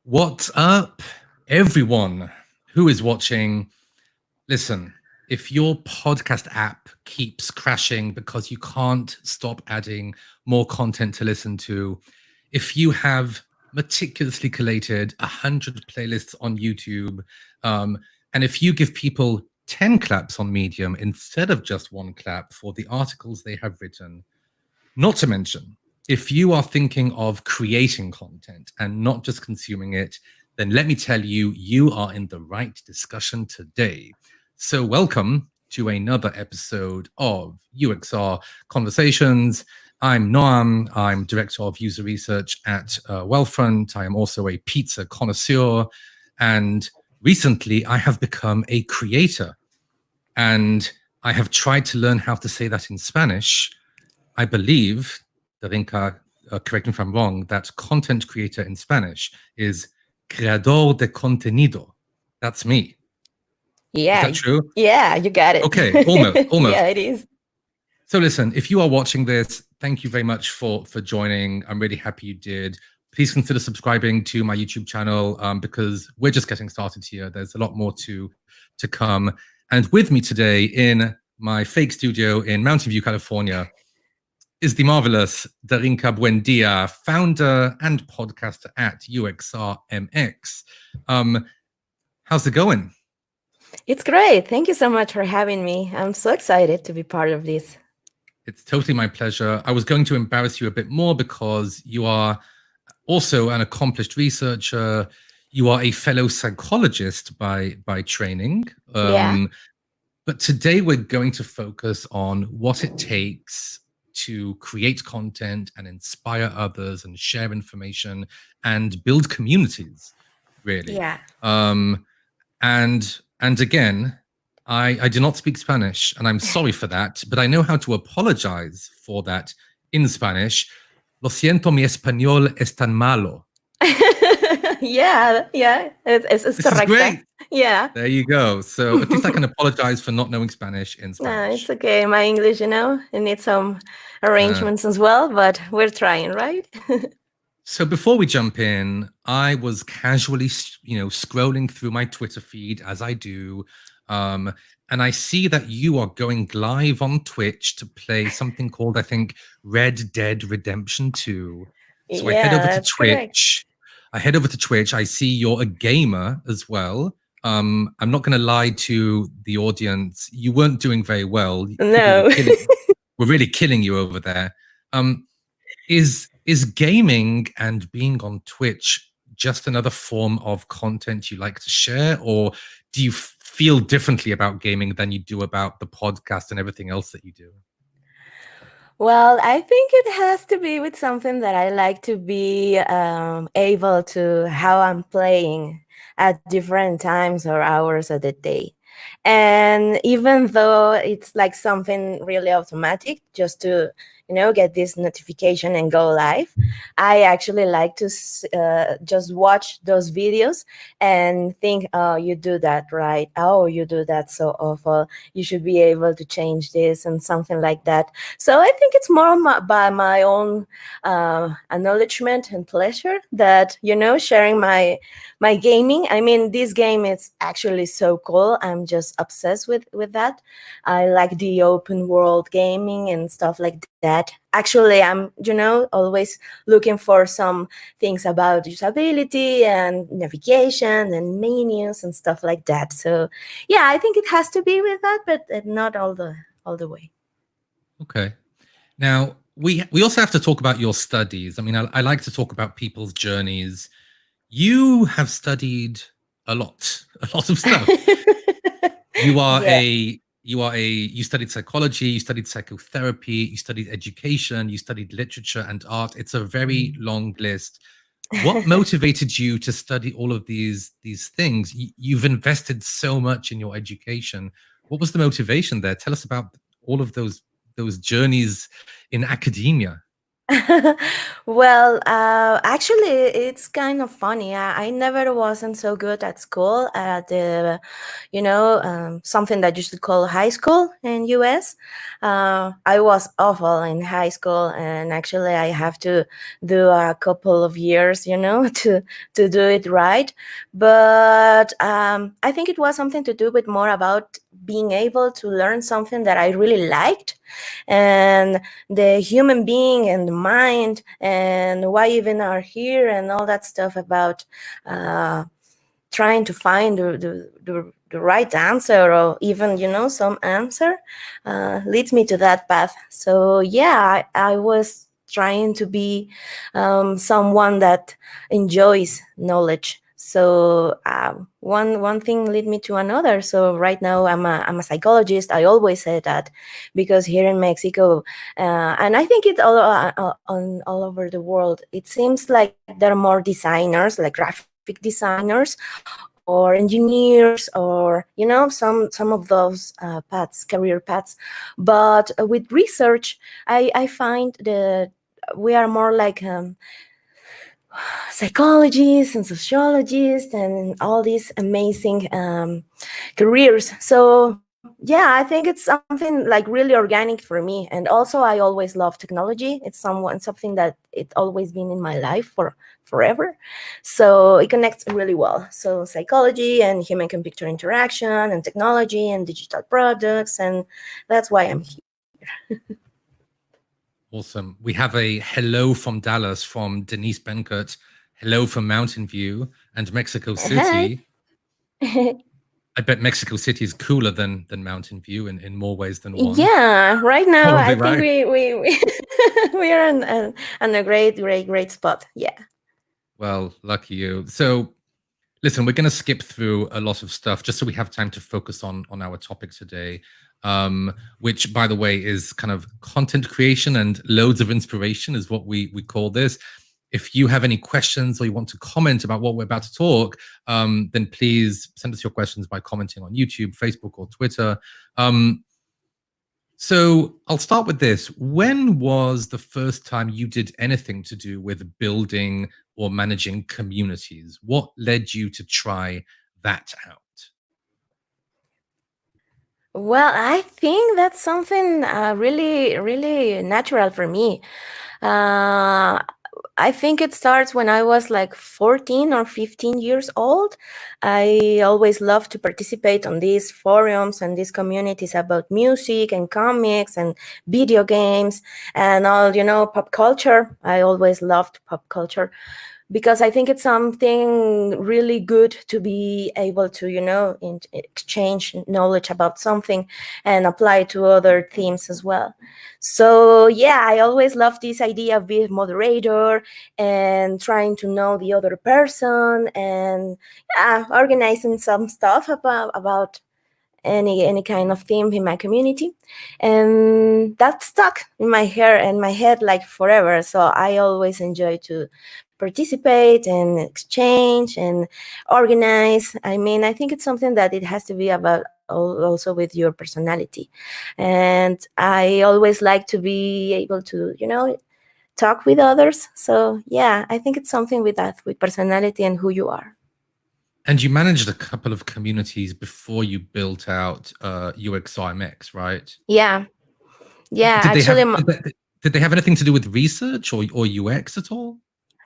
What's up, everyone who is watching? Listen, if your podcast app keeps crashing because you can't stop adding more content to listen to, if you have meticulously collated 100 playlists on YouTube, and if you give people 10 claps on Medium instead of just one clap for the articles they have written, not to mention, if you are thinking of creating content and not just consuming it, then let me tell you, you are in the right discussion today. So, welcome to another episode of UXR Conversations. I'm Noam. I'm Director of User Research at Wealthfront. I am also a pizza connoisseur. And recently, I have become a creator. And I have tried to learn how to say that in Spanish. I believe, Darinka, correct me if I'm wrong, that content creator in Spanish is creador de contenido. That's me. Is that true? Yeah, you got it. Okay, almost. Yeah, it is. So listen, if you are watching this, thank you very much for joining. I'm really happy you did. Please consider subscribing to my YouTube channel because we're just getting started here. There's a lot more to come. And with me today in my fake studio in Mountain View, California, is the marvelous Darinka Buendia, founder and podcaster at UXRMX. How's it going? It's great. Thank you so much for having me. I'm so excited to be part of this. It's totally my pleasure. I was going to embarrass you a bit more because you are also an accomplished researcher. You are a fellow psychologist by training. Yeah. But today we're going to focus on what it takes to create content and inspire others and share information and build communities, really. Yeah. And again, I do not speak Spanish, and I'm sorry for that, but I know how to apologize for that in Spanish. Lo siento, mi español es tan malo. yeah, it's this correct. Is great. Yeah. There you go. So at least I can apologize for not knowing Spanish in Spanish. No, it's okay. My English, it needs some arrangements as well, but we're trying, right? So before we jump in, I was casually, scrolling through my Twitter feed as I do, and I see that you are going live on Twitch to play something called, I think, Red Dead Redemption 2. So I head over to Twitch. I see you're a gamer as well. I'm not going to lie to the audience. You weren't doing very well. No. We're really killing you over there. Is gaming and being on Twitch just another form of content you like to share, or do you feel differently about gaming than you do about the podcast and everything else that you do? Well, I think it has to be with something that I like to be able to how I'm playing at different times or hours of the day. And even though it's like something really automatic just to get this notification and go live, I actually like to just watch those videos and think, oh, you do that right, oh, you do that so awful, you should be able to change this and something like that. So I think it's more by my own acknowledgement and pleasure that sharing my gaming. I mean, this game is actually so cool. I'm just obsessed with that. I like the open world gaming and stuff like that. Actually, I'm always looking for some things about usability and navigation and menus and stuff like that. So yeah, I think it has to be with that, but not all the way. Okay. Now we also have to talk about your studies. I mean, I like to talk about people's journeys. You have studied a lot of stuff. You studied psychology, you studied psychotherapy, you studied education, you studied literature and art. It's a very long list. What motivated you to study all of these things? You've invested so much in your education. What was the motivation there? Tell us about all of those journeys in academia. Well, actually, it's kind of funny. I never wasn't so good at school at the, something that you should call high school in US. I was awful in high school, and actually, I have to do a couple of years, to do it right. But I think it was something to do with more about being able to learn something that I really liked, and the human being and the mind and why even are here and all that stuff about uh, trying to find the right answer, or even some answer leads me to that path. So yeah, I was trying to be someone that enjoys knowledge. So one thing led me to another. So right now I'm a psychologist. I always say that because here in Mexico, and I think it all over the world, it seems like there are more designers, like graphic designers or engineers, or some of those paths, career paths. But with research, I find that we are more like psychologists and sociologists and all these amazing careers. So yeah, I think it's something like really organic for me. And also, I always love technology. It's something that it always been in my life for forever. So it connects really well. So psychology and human computer interaction and technology and digital products, and that's why I'm here. Awesome. We have a hello from Dallas from Denise Benkert, hello from Mountain View and Mexico Hi. City. I bet Mexico City is cooler than Mountain View in more ways than one. Yeah, right now Probably I think right. we we are in a great spot. Yeah. Well, lucky you. So listen, we're going to skip through a lot of stuff just so we have time to focus on our topic today, which, by the way, is kind of content creation and loads of inspiration is what we call this. If you have any questions or you want to comment about what we're about to talk, then please send us your questions by commenting on YouTube, Facebook, or Twitter. So I'll start with this. When was the first time you did anything to do with building or managing communities? What led you to try that out? Well, I think that's something really natural for me. Uh, I think it starts when I was like 14 or 15 years old. I always loved to participate on these forums and these communities about music and comics and video games and all, pop culture. I always loved pop culture because I think it's something really good to be able to, exchange knowledge about something and apply to other themes as well. So yeah, I always love this idea of being moderator and trying to know the other person, and organizing some stuff about any kind of theme in my community, and that stuck in my hair and my head like forever. So I always enjoy to participate and exchange and organize. I mean, I think it's something that it has to be about also with your personality, and I always like to be able to talk with others. So yeah, I think it's something with that, with personality and who you are. And you managed a couple of communities before you built out UXRMX, right? Yeah. Yeah, Did they actually, have did they have anything to do with research or UX at all?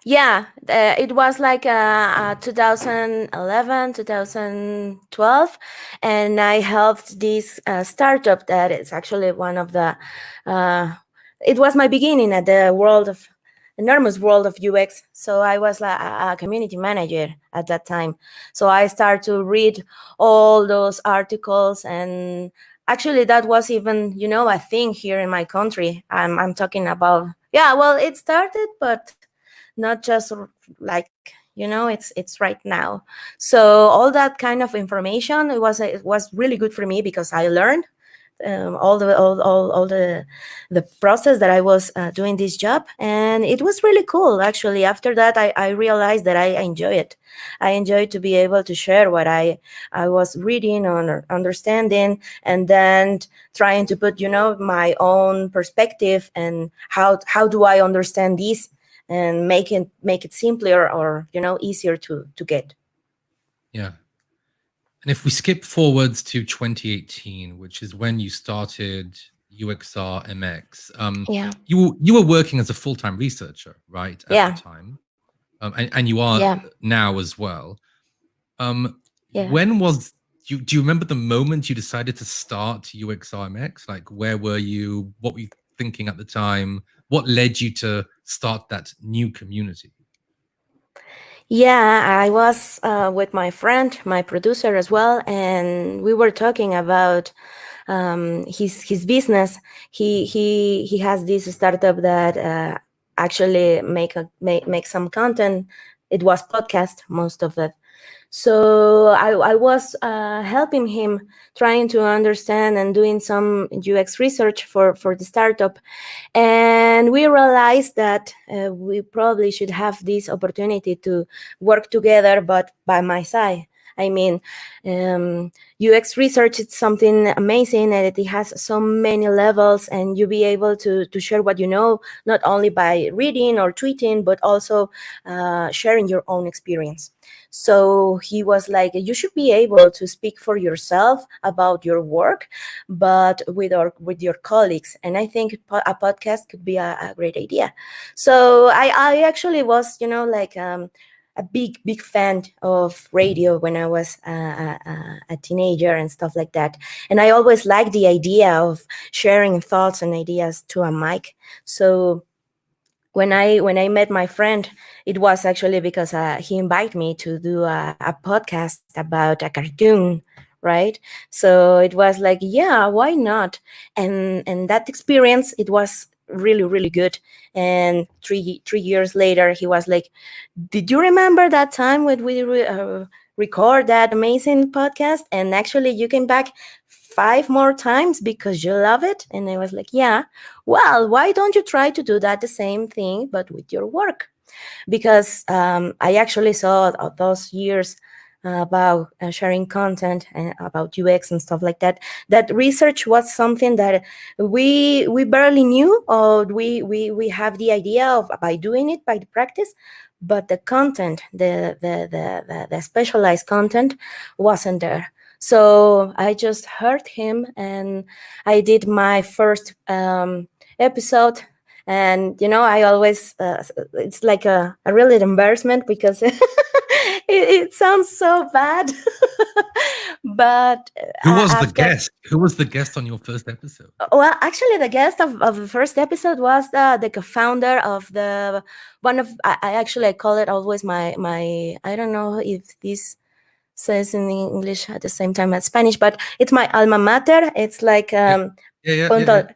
yeah, it was like 2011, 2012, and I helped this startup that is actually one of the. Uh, it was my beginning at the enormous world of UX. So I was a community manager at that time. So I started to read all those articles, and actually that was even a thing here in my country. I'm talking about, yeah. Well, it started, but not just like it's right now. So all that kind of information, it was really good for me because I learned all the process that I was doing this job, and it was really cool. Actually, after that, I realized that I enjoy it. I enjoy to be able to share what I was reading or understanding, and then trying to put my own perspective and how do I understand this, and make it simpler or easier to get. Yeah. And if we skip forwards to 2018, which is when you started UXRMX, Yeah, you were working as a full-time researcher, right, at the yeah, time, and you are yeah, now as well. Um, yeah. when was do you remember the moment you decided to start UXRMX? Like, where were you? What were you thinking at the time? What led you to start that new community? Yeah, I was with my friend, my producer as well, and we were talking about his business. He has this startup that actually make some content. It was podcast, most of it. So I was helping him, trying to understand and doing some UX research for the startup, and we realized that we probably should have this opportunity to work together, but by my side. I mean, UX research is something amazing, and it has so many levels, and you be able to share what you know, not only by reading or tweeting, but also sharing your own experience. So he was like, you should be able to speak for yourself about your work, but with your colleagues. And I think a podcast could be a great idea. So I actually was, like a big fan of radio when I was a teenager and stuff like that. And I always liked the idea of sharing thoughts and ideas to a mic. So when I met my friend, it was actually because he invited me to do a podcast about a cartoon, right? So it was like, yeah, why not? And that experience, it was really good. And three years later, he was like, did you remember that time when we record that amazing podcast, and actually you came back 5 more times because you love it? And I was like, yeah. Well, why don't you try to do that the same thing but with your work? Because I actually saw those years about sharing content and about UX and stuff like that. That research was something that we barely knew, or we have the idea of by doing it by the practice, but the content, the specialized content, wasn't there. So I just heard him, and I did my first episode. And I always it's like a really embarrassment because it sounds so bad. But Who was the after, guest? Who was the guest on your first episode? well, actually the guest of the first episode was the co-founder of the one of I actually I call it always my I don't know if this says in English at the same time as Spanish, but it's my alma mater. It's like Yeah,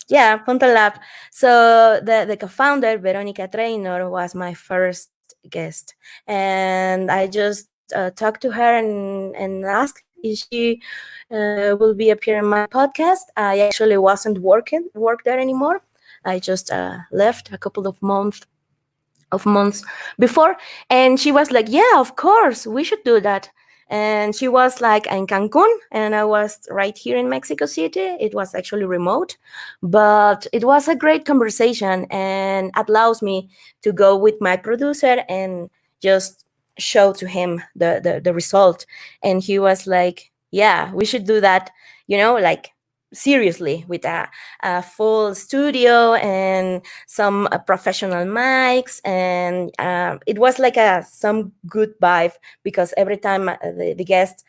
yeah. Punto Lab. So the co-founder, Veronica Trainor, was my first guest, and I just talked to her and asked if she will be appearing in my podcast. I actually wasn't work there anymore. I just left a couple of months before, and she was like, yeah, of course we should do that. And she was like in Cancun, and I was right here in Mexico City. It was actually remote, but it was a great conversation, and allows me to go with my producer and just show to him the result. And he was like, yeah, we should do that, like seriously, with a full studio and some professional mics. And it was like some good vibe, because every time the guest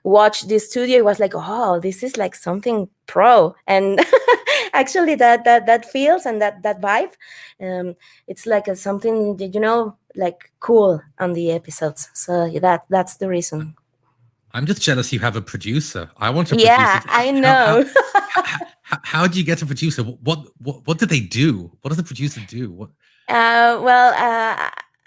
watched the studio, it was like, oh, this is like something pro. And actually that feels, and that vibe, it's like something that, like cool on the episodes. So that's the reason. I'm just jealous you have a producer. I want to produce Yeah, it. I know. How do you get a producer? What do they do? What does the producer do? What? Well,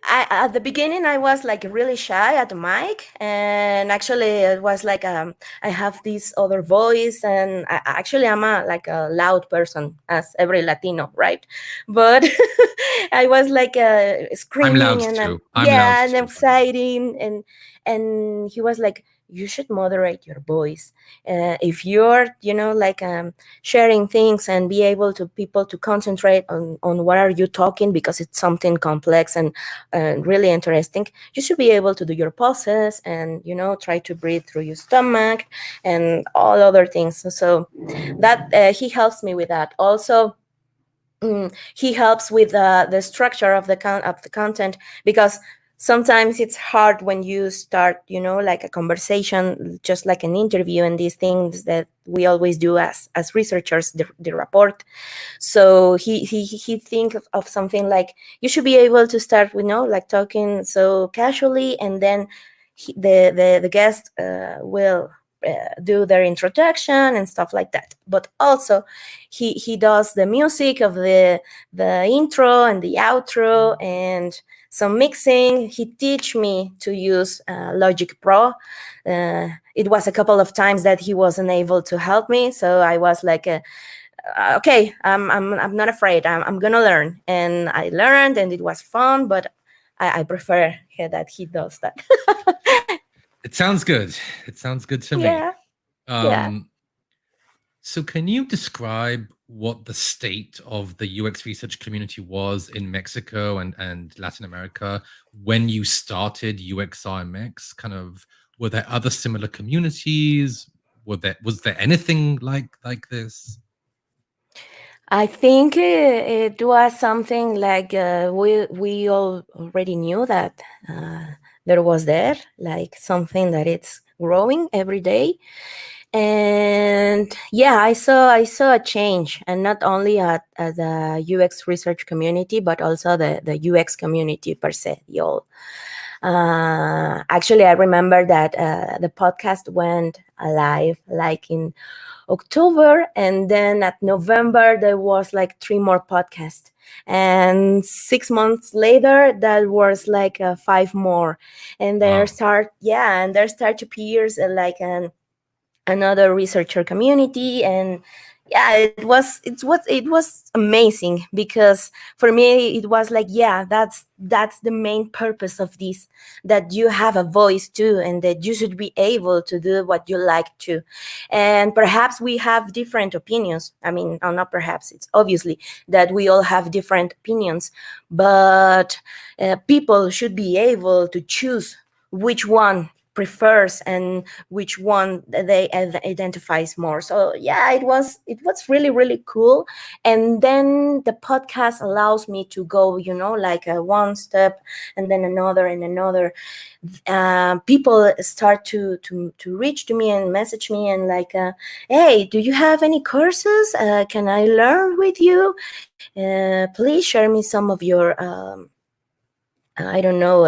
At the beginning I was like really shy at the mic, and actually it was like I have this other voice, and actually I'm like a loud person as every Latino, right? But I was like I'm loud screaming and too. I'm loud yeah, and too, by the way. exciting, and he was like, you should moderate your voice. If you're, like sharing things and be able to people to concentrate on what are you talking, because it's something complex and really interesting, you should be able to do your pauses and try to breathe through your stomach and all other things. So that he helps me with that also. He helps with the structure of the content, because sometimes it's hard when you start like a conversation, just like an interview, and these things that we always do as researchers, the report. So he think of something like, you should be able to start with like talking so casually, and then the guest will do their introduction and stuff like that. But also he does the music of the intro and the outro and some mixing. He teach me to use Logic Pro. It was a couple of times that he wasn't able to help me, so I was like okay, I'm not afraid. I'm gonna learn, and I learned, and it was fun. But I prefer that he does that. It sounds good. It sounds good to me. Yeah, yeah. Um, so, can you describe what the state of the UX research community was in Mexico and Latin America when you started UXRMX? Kind of, were there other similar communities? Was there anything like this? I think it was something like we all already knew that there was there, like something that it's growing every day. And yeah, I saw a change, and not only at the UX research community, but also the UX community per se, the all. Actually, I remember that the podcast went live like in October, and then at November there was like three more podcasts, and 6 months later that was like five more, and Wow. there start to appear like another researcher community. And yeah, it was amazing, because for me it was like, yeah, that's the main purpose of this, that you have a voice too, and that you should be able to do what you like to. And perhaps we have different opinions. I mean, not perhaps, it's obviously that we all have different opinions, but people should be able to choose which one prefers and which one they identifies more. So yeah, it was really really cool. And then the podcast allows me to go, like one step and then another and another. People start to reach to me and message me and like, hey, do you have any courses? Can I learn with you? Please share me some of your I don't know,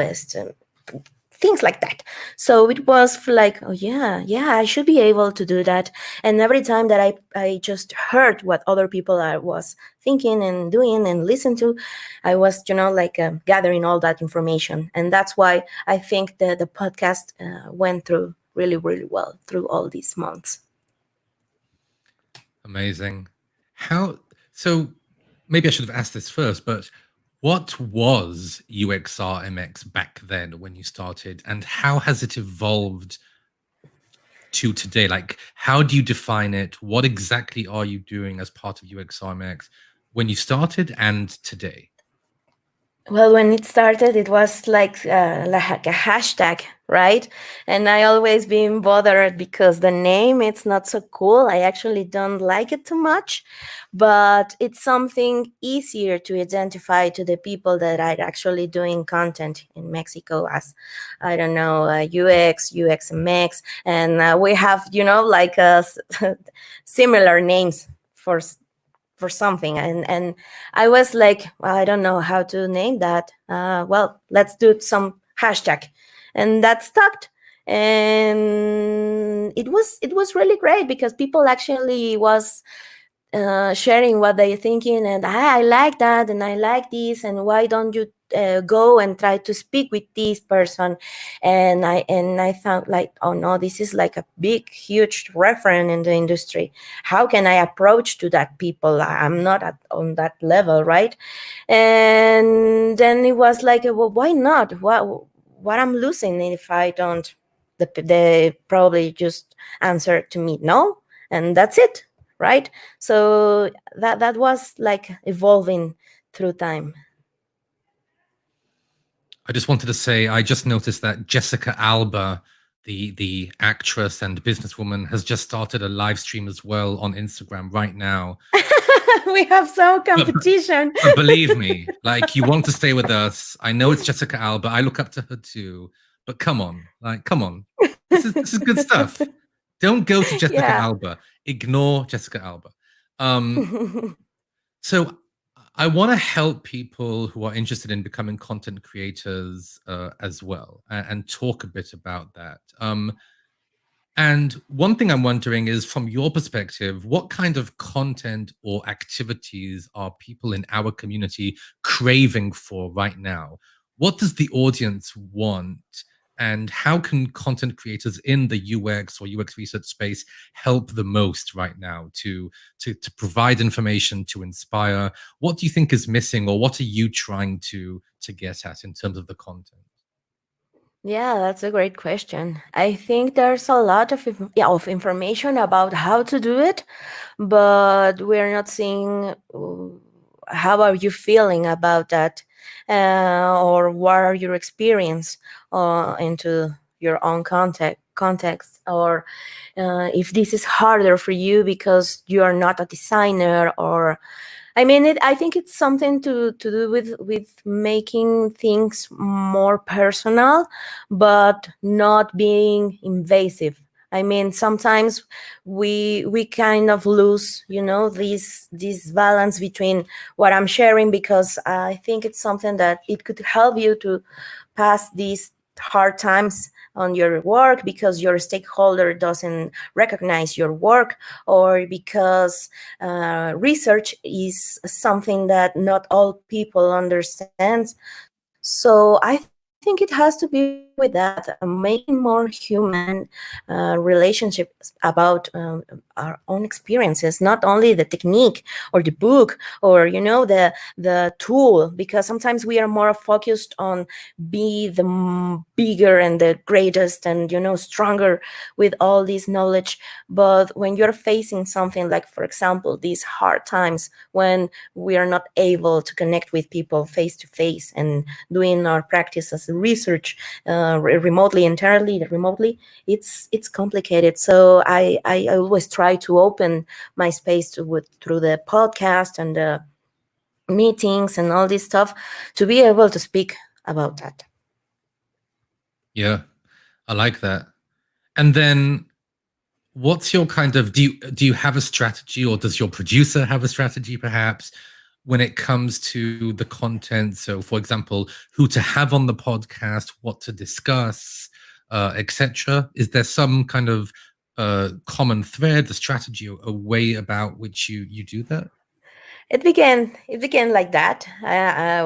things like that. So it was like, oh yeah, yeah, I should be able to do that. And every time that I just heard what other people I was thinking and doing and listen to, I was, like gathering all that information. And that's why I think the podcast went through really, really well through all these months. Amazing. How so maybe I should have asked this first, but what was UXRMX back then when you started, and how has it evolved to today? Like, how do you define it? What exactly are you doing as part of UXRMX when you started and today? Well, when it started, it was like a hashtag, right? And I always been bothered because the name it's not so cool. I actually don't like it too much, but it's something easier to identify to the people that are actually doing content in Mexico as, I don't know, UX, UXMX, and we have, like similar names for something. And I was like, well, I don't know how to name that. Well, let's do some hashtag, and that stuck. And it was really great because people actually was sharing what they're thinking, and I like that, and I like this, and why don't you go and try to speak with this person, and I thought like, oh no, this is like a big huge referent in the industry. How can I approach to that people? I'm not on that level, right? And then it was like, well, why not? What I'm losing if I don't? They probably just answer to me no, and that's it, right? So that was like evolving through time. I just wanted to say, I just noticed that Jessica Alba, the actress and businesswoman, has just started a live stream as well on Instagram right now. We have some But, competition. but believe me, like, you want to stay with us. I know it's Jessica Alba. I look up to her too. But come on, like, come on. This is good stuff. Don't go to Jessica Yeah. Alba. Ignore Jessica Alba. So I want to help people who are interested in becoming content creators as well, and talk a bit about that. And one thing I'm wondering is, from your perspective, what kind of content or activities are people in our community craving for right now? What does the audience want? And how can content creators in the UX or UX research space help the most right now to provide information, to inspire? What do you think is missing, or what are you trying to get at in terms of the content? Yeah, that's a great question. I think there's a lot of of information about how to do it, but we're not seeing how are you feeling about that, or what are your experience into your own context, or if this is harder for you because you are not a designer, or I mean, I think it's something to do with making things more personal, but not being invasive. I mean, sometimes we kind of lose, this balance between what I'm sharing, because I think it's something that it could help you to pass these hard times on your work because your stakeholder doesn't recognize your work, or because research is something that not all people understand. So I think it has to be with that, making more human relationships about our own experiences, not only the technique or the book or the tool, because sometimes we are more focused on be the bigger and the greatest and stronger with all this knowledge. But when you're facing something like, for example, these hard times when we are not able to connect with people face to face and doing our practice as research remotely, entirely remotely, it's complicated. So I always try to open my space through the podcast and the meetings and all this stuff to be able to speak about that. Yeah, I like that. And then, what's your kind of, do you have a strategy, or does your producer have a strategy perhaps, when it comes to the content? So, for example, who to have on the podcast, what to discuss, etc. Is there some kind of common thread, a strategy, a way about which you do that? It began like that.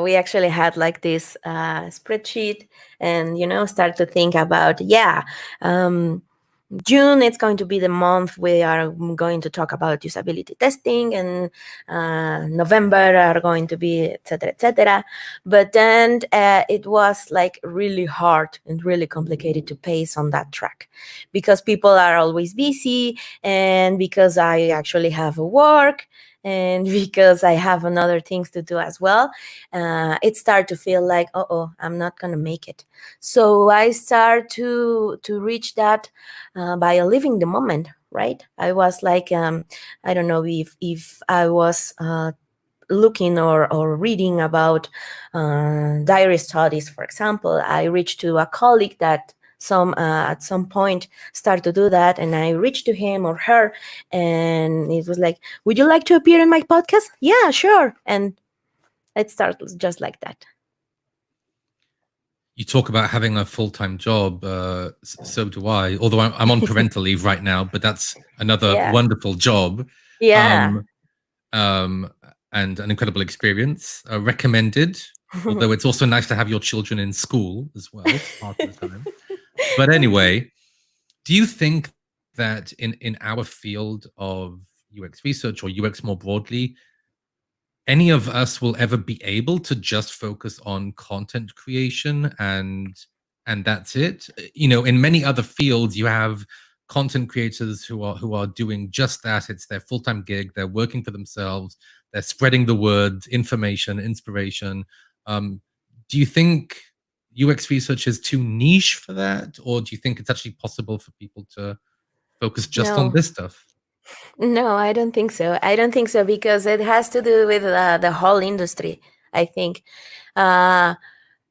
We actually had like this spreadsheet, and start to think about, um, June, it's going to be the month we are going to talk about usability testing, and November are going to be etc., etc. But then it was like really hard and really complicated to pace on that track, because people are always busy, and because I actually have a work, and because I have another things to do as well. It started to feel like, oh, I'm not gonna make it. So I start to reach that by living the moment, right? I was like, I don't know if I was looking or reading about diary studies, for example. I reached to a colleague that at some point start to do that, and I reached to him or her, and it was like, would you like to appear in my podcast? Yeah, sure. And it started just like that. You talk about having a full-time job. So do I, although I'm on parental leave right now, but that's another Yeah. wonderful job. Yeah. um, and an incredible experience. Recommended. Although it's also nice to have your children in school as well, part of the time. But anyway, do you think that in our field of UX research or UX more broadly, any of us will ever be able to just focus on content creation and that's it? You know, in many other fields you have content creators who are doing just that. It's their full-time gig. They're working for themselves. They're spreading the word, information, inspiration. Do you think UX research is too niche for that, or do you think it's actually possible for people to focus just on No, this stuff? no, I don't think so. I don't think so because it has to do with the whole industry. I think uh,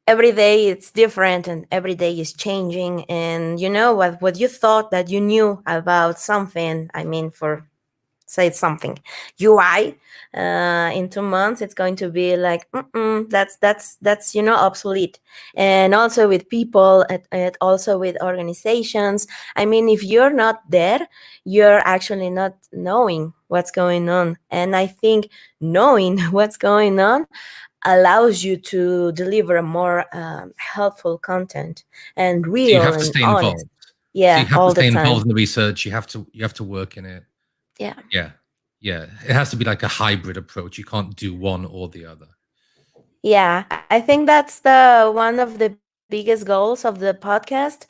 every day it's different and every day is changing. And you know what you thought that you knew about something. I mean, for say something UI in 2 months, it's going to be like that's obsolete. And also with people, and also with organizations. I mean, if you're not there, you're actually not knowing what's going on. And I think knowing what's going on allows you to deliver more helpful content and So you real have to and stay honest. involved. So you Yeah, have to all the stay involved time. in the research. You have to work in it. Yeah. Yeah. Yeah. It has to be like a hybrid approach. You can't do one or the other. Yeah, I think that's the one of the biggest goals of the podcast,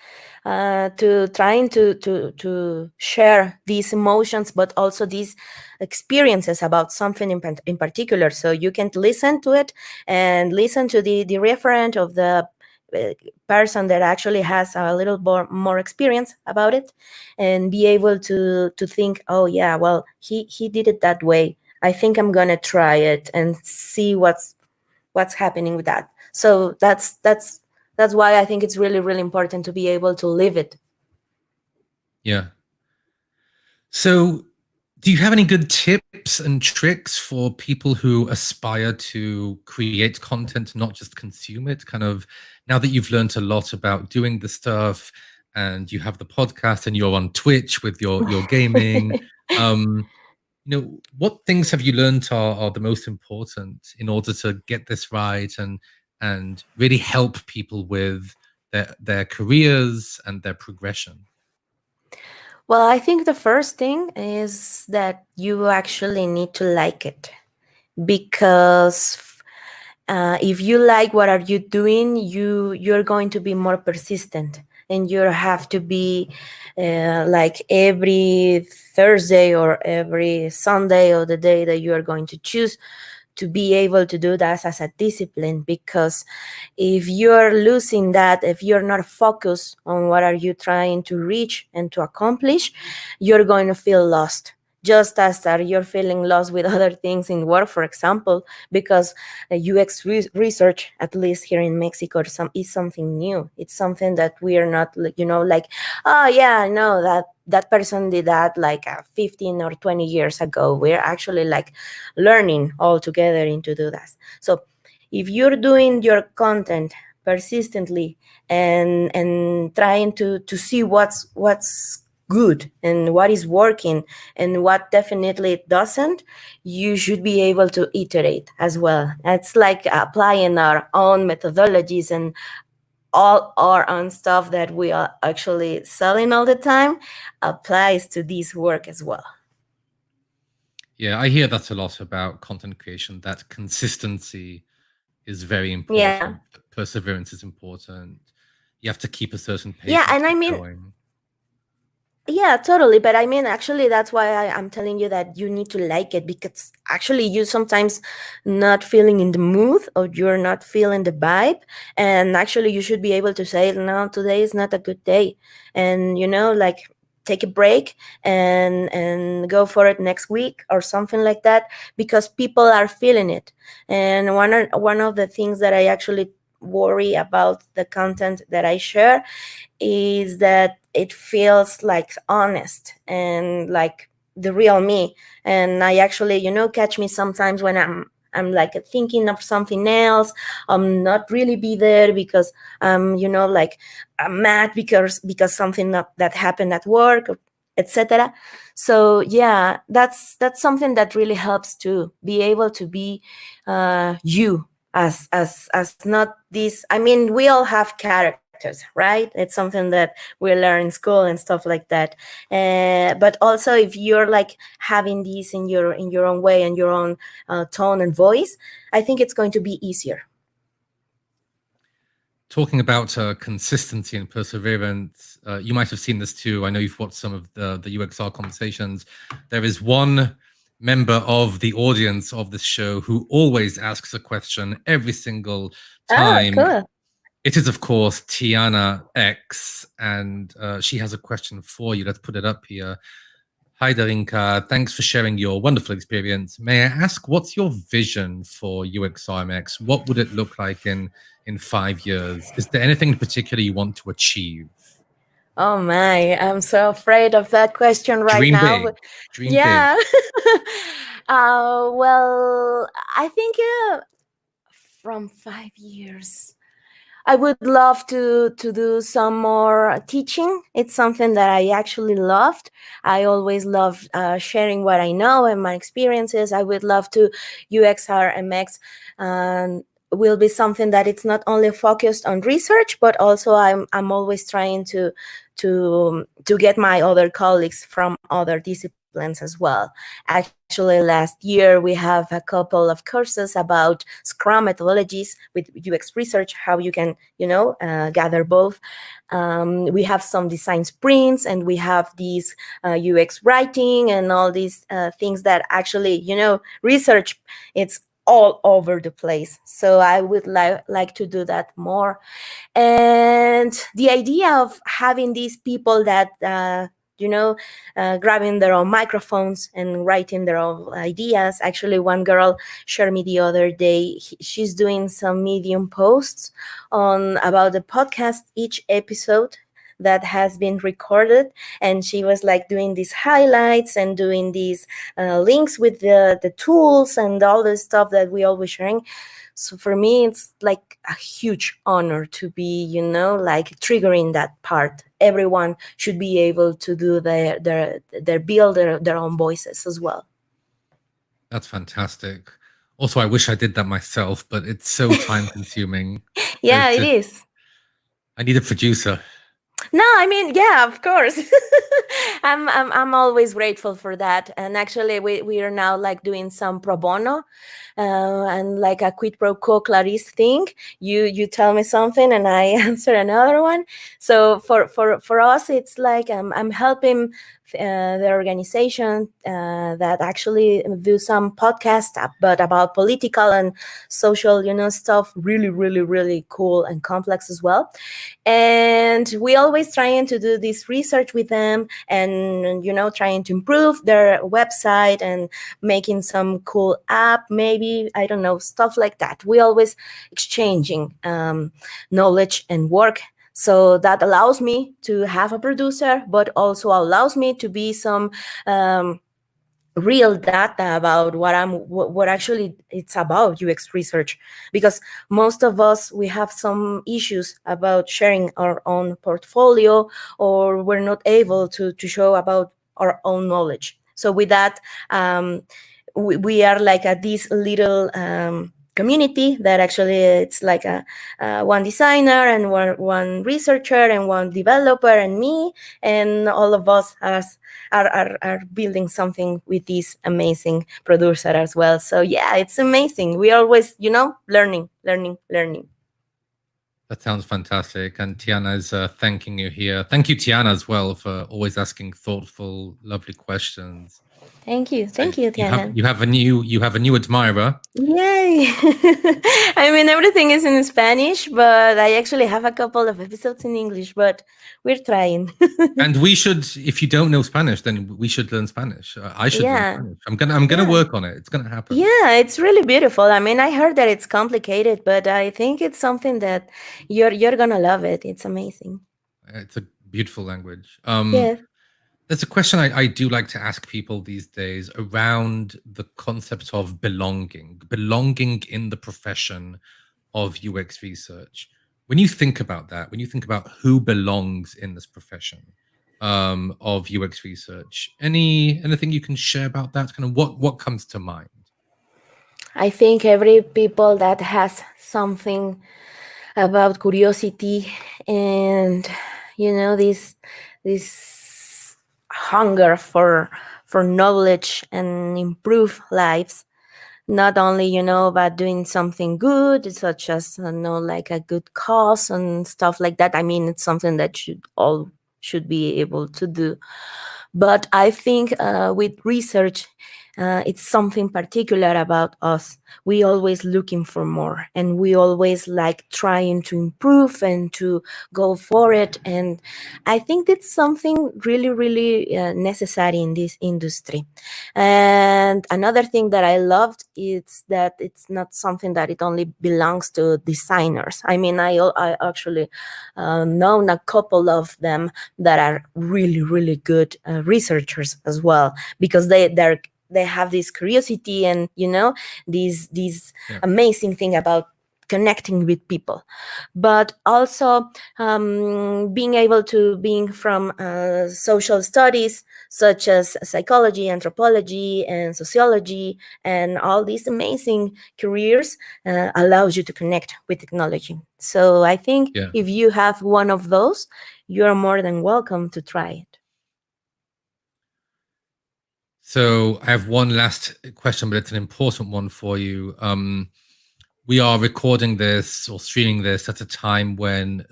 to trying to share these emotions, but also these experiences about something in particular. So you can listen to it and listen to the referent of the uh, person that actually has a little more experience about it, and be able to think, oh yeah, well he did it that way. I think I'm gonna try it and see what's happening with that. So that's why I think it's really important to be able to live it. Yeah. So do you have any good tips and tricks for people who aspire to create content, not just consume it? Kind of now that you've learned a lot about doing the stuff and you have the podcast and you're on Twitch with your gaming, um, what things have you learned are the most important in order to get this right and really help people with their careers and their progression? Well, I think the first thing is that you actually need to like it, because if you like what are you doing, you're going to be more persistent, and you have to be like every Thursday or every Sunday, or the day that you are going to choose, to be able to do that as a discipline. Because if you're losing that, if you're not focused on what are you trying to reach and to accomplish, you're going to feel lost, just as that you're feeling lost with other things in work, for example. Because UX research, at least here in Mexico, is something new. It's something that we are not, like, oh yeah, no, that person did that like 15 or 20 years ago. We're actually like learning all together into do that. So if you're doing your content persistently, and trying to see what's good and what is working and what definitely doesn't, you should be able to iterate as well. It's like applying our own methodologies and all our own stuff that we are actually selling all the time applies to this work as well. Yeah, I hear that a lot about content creation, that consistency is very Yeah. important. Perseverance is important. You have to keep a certain Yeah, pace and and I keep mean, going. yeah, totally. But I mean, actually, that's why I'm telling you that you need to like it, because actually, you sometimes not feeling in the mood, or you're not feeling the vibe. And actually, you should be able to say, no, today is not a good day. And, like, take a break and go for it next week or something like that, because people are feeling it. And one of the things that I actually worry about the content that I share is that it feels like honest and like the real me. And I actually, catch me sometimes when I'm like thinking of something else. I'm not really be there because like I'm mad because something that happened at work, etc. So yeah, that's something that really helps to be able to be you as not this. I mean, we all have characters, right? It's something that we learn in school and stuff like that. But also, if you're like having these in your own way and your own tone and voice, I think it's going to be easier. Talking about consistency and perseverance, you might have seen this too. I know you've watched some of the UXR conversations. There is one member of the audience of this show who always asks a question every single Ah, time. cool. It is, of course, Tiana X, and she has a question for you. Let's put it up here. Hi, Darinka. Thanks for sharing your wonderful experience. May I ask, what's your vision for UXRMX? What would it look like in 5 years? Is there anything in particular you want to achieve? Oh my, I'm so afraid of that question right Dream now. big. Dream big. Yeah. Well, I think from 5 years. I would love to do some more teaching. It's something that I actually loved. I always love sharing what I know and my experiences. I would love to UXRMX will be something that it's not only focused on research, but also I'm always trying to get my other colleagues from other disciplines as well. Actually, last year we have a couple of courses about Scrum methodologies with UX research, how you can, gather both. We have some design sprints, and we have these UX writing and all these things that actually, research. It's all over the place. So I would like to do that more. And the idea of having these people that grabbing their own microphones and writing their own ideas. Actually, one girl shared me the other day, she's doing some Medium posts on about the podcast, each episode that has been recorded, and she was like doing these highlights and doing these links with the tools and all the stuff that we always sharing. So for me, it's like a huge honor to be, like triggering that part. Everyone should be able to do their build their own voices as well. That's fantastic. Also, I wish I did that myself, but it's so time consuming. Yeah, it is. I need a producer. No, I mean, yeah, of course. I'm always grateful for that. And actually, we are now like doing some pro bono, and like a quid pro quo Clarice thing. You tell me something and I answer another one. So for us, it's like I'm helping the organization that actually do some podcast, but about political and social, stuff. Really, really, really cool and complex as well. And we always trying to do this research with them, and trying to improve their website and making some cool app, maybe, I don't know, stuff like that. We always exchanging knowledge and work. So that allows me to have a producer, but also allows me to be some real data about what actually it's about UX research. Because most of us, we have some issues about sharing our own portfolio, or we're not able to show about our own knowledge. So with that, we are like this little community that actually it's like a one designer and one researcher and one developer and me, and all of us are building something with this amazing producer as well. So yeah, it's amazing. We always learning. That sounds fantastic. And Tiana is thanking you here. Thank you, Tiana, as well, for always asking thoughtful, lovely questions. Thank you, So Tiana. you have a new admirer. Yay. I mean, everything is in Spanish, but I actually have a couple of episodes in English, but we're trying. And we should, if you don't know Spanish, then we should learn Spanish. I should learn Spanish. I'm gonna work on it. It's gonna happen. Yeah, it's really beautiful. I mean, I heard that it's complicated, but I think it's something that you're gonna love it. It's amazing. It's a beautiful language. Yes. There's a question I do like to ask people these days around the concept of belonging in the profession of UX research. When you think about that, when you think about who belongs in this profession of UX research, anything you can share about that? Kind of what comes to mind? I think every people that has something about curiosity and this hunger for knowledge and improve lives, not only about doing something good, such as like a good cause and stuff like that. I mean, it's something that should be able to do. But I think with research, it's something particular about us. We always looking for more, and we always like trying to improve and to go for it. And I think that's something really, really necessary in this industry. And another thing that I loved is that it's not something that it only belongs to designers. I mean, I actually known a couple of them that are really, really good researchers as well, because they have this curiosity and this Yeah. amazing thing about connecting with people, but also being able to being from social studies such as psychology, anthropology, and sociology, and all these amazing careers allows you to connect with technology. So I think Yeah. if you have one of those, you're more than welcome to try it. So I have one last question, but it's an important one for you. We are recording this or streaming this at a time when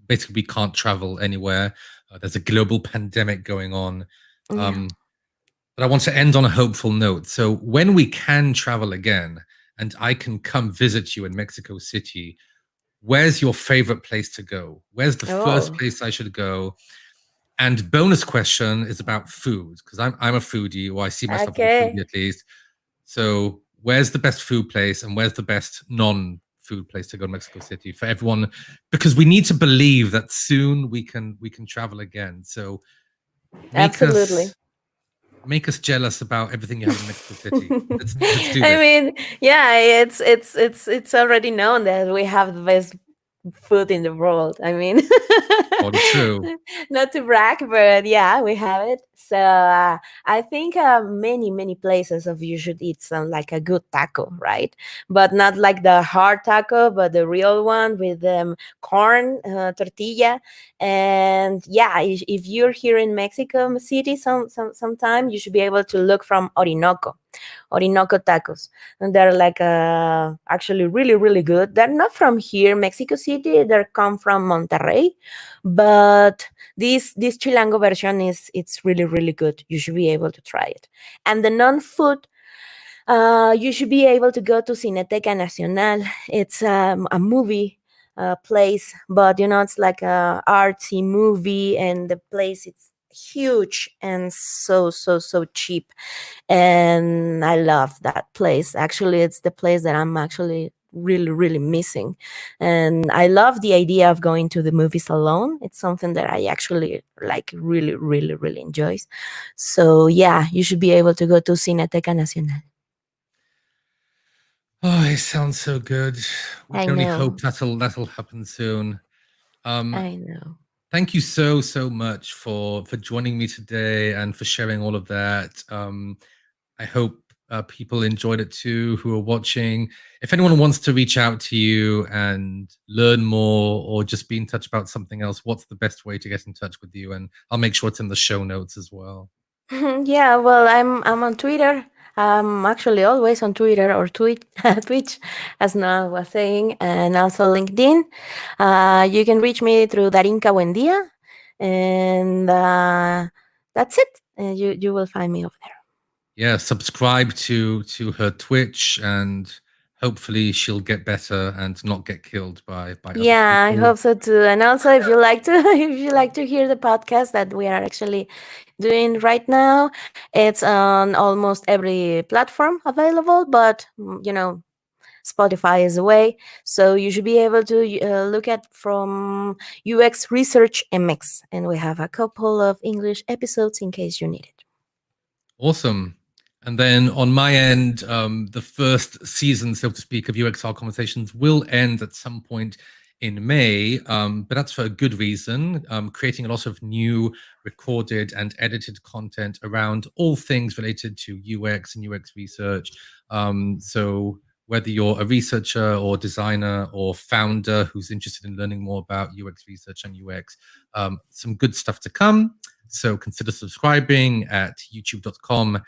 basically we can't travel anywhere. There's a global pandemic going on. Yeah. But I want to end on a hopeful note. So when we can travel again and I can come visit you in Mexico City, where's your favorite place to go? Where's the first Oh, place I should go? And bonus question is about food, because I'm a foodie, or I see myself as a foodie okay. at least. So where's the best food place and where's the best non-food place to go to Mexico City for everyone? Because we need to believe that soon we can travel again. So make Absolutely. us make us jealous about everything you have in Mexico City. Let's do I this. mean, yeah, it's already known that we have the best food in the world. I mean, Totally true. not to brag, but yeah, we have it. So I think many places of you should eat some like a good taco, right? But not like the hard taco, but the real one with corn tortilla. And yeah, if you're here in Mexico City, sometime you should be able to look from Orinoco tacos. And they're like actually really, really good. They're not from here, Mexico City. They come from Monterrey, but this Chilango version is it's really, really good. You should be able to try it. And the non-food, you should be able to go to Cineteca Nacional. It's a movie place, but it's like a artsy movie, and the place it's huge and so cheap, and I love that place. Actually, it's the place that I'm actually really, really missing. And I love the idea of going to the movies alone. It's something that I actually like really, really, really enjoys. So yeah, you should be able to go to Cineteca Nacional. Oh, it sounds so good. We I can only hope know. that'll happen soon. Um, I know. Thank you so much for joining me today and for sharing all of that. I hope people enjoyed it too who are watching. If anyone wants to reach out to you and learn more or just be in touch about something else, what's the best way to get in touch with you? And I'll make sure it's in the show notes as well. Yeah, well, I'm on Twitter. I'm actually always on Twitter or Twitch, as Noah was saying, and also LinkedIn. You can reach me through Darinka Buendia, and that's it. You will find me over there. Yeah, subscribe to her Twitch and hopefully she'll get better and not get killed by other Yeah, I people. hope so too. And also, if you like to, if you like to hear the podcast that we are actually doing right now, it's on almost every platform available. But Spotify is a way. So you should be able to look at from UX Research MX. And we have a couple of English episodes in case you need it. Awesome. And then on my end, the first season, so to speak, of UXR Conversations will end at some point in May, but that's for a good reason. Creating a lot of new recorded and edited content around all things related to UX and UX research. So whether you're a researcher or designer or founder who's interested in learning more about UX research and UX, some good stuff to come. So consider subscribing at youtube.com/c/Noam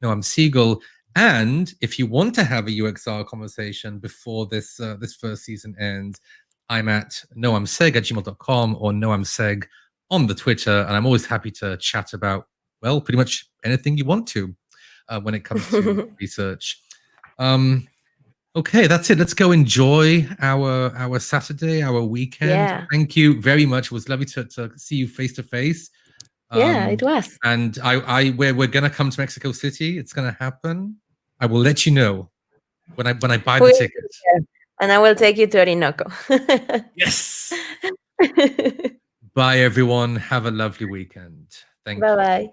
Segal. And if you want to have a UXR conversation before this first season ends, I'm at noamseg@gmail.com or noamseg on the Twitter, and I'm always happy to chat about, well, pretty much anything you want to when it comes to research. Okay, that's it. Let's go enjoy our Saturday, our weekend. Yeah. Thank you very much. It was lovely to see you face to face. Yeah, it was. And we're gonna come to Mexico City. It's gonna happen. I will let you know when I buy the We'll ticket. be there, and I will take you to Orinoco. Yes. Bye, everyone. Have a lovely weekend. Thank Bye you. bye.